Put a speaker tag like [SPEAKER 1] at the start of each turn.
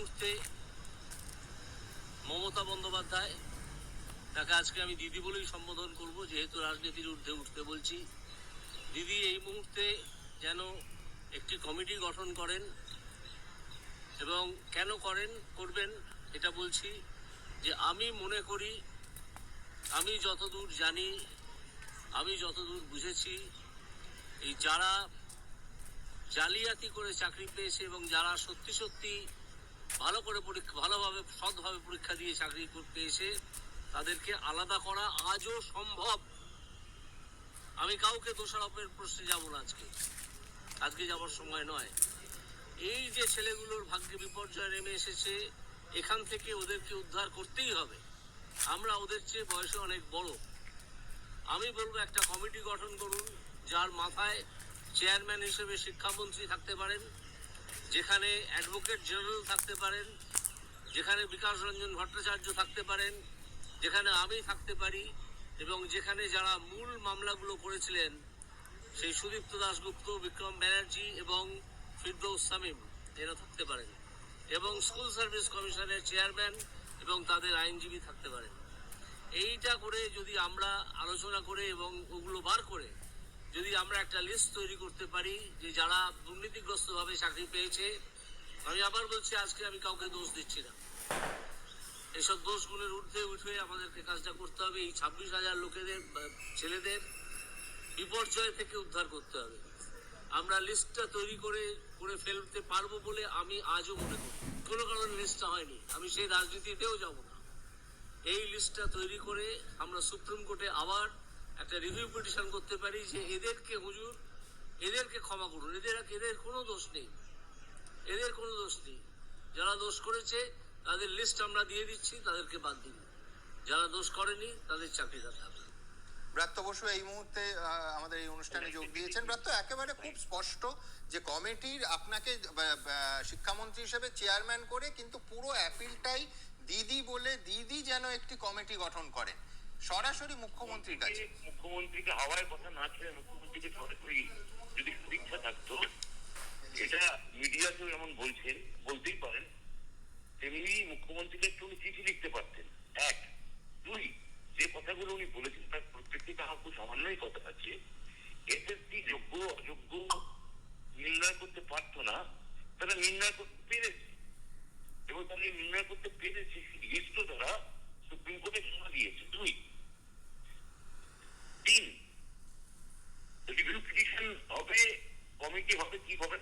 [SPEAKER 1] মুহূর্তে মমতা বন্দ্যোপাধ্যায়, তাকে আজকে আমি দিদি বলেই সম্বোধন করব, যেহেতু রাজনীতির ঊর্ধ্বে উঠতে বলছি, দিদি এই মুহূর্তে যেন একটি কমিটি গঠন করেন, এবং কেন করবেন এটা বলছি যে আমি মনে করি, আমি যতদূর জানি, আমি যতদূর বুঝেছি, এই যারা জালিয়াতি করে চাকরি পেয়েছে এবং যারা সত্যি সত্যি ভালোভাবে সৎভাবে পরীক্ষা দিয়ে চাকরি পেয়েছে, তাদেরকে আলাদা করা আজও সম্ভব। আমি কাউকে দোষারোপের প্রশ্নে যাব না, আজকে যাবার সময় নয়। এই যে ছেলেগুলোর ভাগ্যে বিপর্যয় নেমে এসেছে, এখান থেকে ওদেরকে উদ্ধার করতেই হবে। আমরা ওদের চেয়ে বয়সে অনেক বড়। আমি বলবো একটা কমিটি গঠন করুন, যার মাথায় চেয়ারম্যান হিসেবে শিক্ষামন্ত্রী থাকতে পারেন, যেখানে অ্যাডভোকেট জেনারেল থাকতে পারেন, যেখানে বিকাশ রঞ্জন ভট্টাচার্য থাকতে পারেন, যেখানে আমি থাকতে পারি, এবং যেখানে যারা মূল মামলাগুলো করেছিলেন সেই সুদীপ্ত দাশগুপ্ত, বিক্রম ব্যানার্জি এবং ফিরদৌস শামীম, এরা থাকতে পারেন, এবং স্কুল সার্ভিস কমিশনের চেয়ারম্যান এবং তাদের আইনজীবী থাকতে পারেন। এইটা করে যদি আমরা আলোচনা করে এবং ওগুলো বার করে যদি আমরা একটা লিস্ট তৈরি করতে পারি যে যারা দুর্নীতিগ্রস্তভাবে চাকরি পেয়েছে, আমি আবার বলছি, আজকে আমি কাউকে দোষ দিচ্ছি না, এসব দোষগুলোর ঊর্ধ্বে উঠে আমাদেরকে কাজটা করতে হবে। এই 26,000 লোকেদের, ছেলেদের বিপর্যয় থেকে উদ্ধার করতে হবে। আমরা লিস্টটা তৈরি করে ফেলতে পারবো বলে আমি আজও মনে করি। কোনো কারণে লিস্টটা হয়নি, আমি সেই রাজনীতিতেও যাব না। এই লিস্টটা তৈরি করে আমরা সুপ্রিম কোর্টে আবার একটা রিভিউ পিটিশন করতে পারি যে এদেরকে ক্ষমা করুন, এদের কোনো দোষ নেই, যারা দোষ করেছে তাদের লিস্ট আমরা দিয়ে দিচ্ছি, তাদেরকে বাদ দিন, যারা দোষ করেনি তাদের চাকরিটা থাকবে।
[SPEAKER 2] ব্রাত্য বসু এই মুহূর্তে আমাদের এই অনুষ্ঠানে যোগ দিয়েছেন। ব্রাত্য, একেবারে খুব স্পষ্ট যে কমিটির আপনাকে শিক্ষামন্ত্রী হিসেবে চেয়ারম্যান করে, কিন্তু পুরো অ্যাপিলটাই দিদি বলে দিদি যেন একটি কমিটি গঠন করেন সরাসরি মুখ্যমন্ত্রীর কাছে।
[SPEAKER 3] মুখ্যমন্ত্রীকে হাওয়ায় কথা না ছেড়ে মুখ্যমন্ত্রীকে সরাসরি যদি ইচ্ছা থাকতো, এটা মিডিয়াতেও যেমন বলছেন, বলতেই পারেন, তেমনি মুখ্যমন্ত্রীকে একটু উনি চিঠি লিখতে পারতেন। এক, দুই, যে কথাগুলো উনি বলেছেন তার প্রত্যেকটা আমার খুব সামান্যই কথা আছে। এসএসসি যোগ্য অযোগ্য নির্ণয় করতে পারতো না, তারা নির্ণয় করতে পেরেছে, এবং তারা নির্ণয় করতে পেরেছে লিস্টও তারা সুপ্রিম কোর্টে জমা দিয়েছে। দুই, তিন, রিভিউ পিটিশন হবে, কমিটি হবে, কি হবে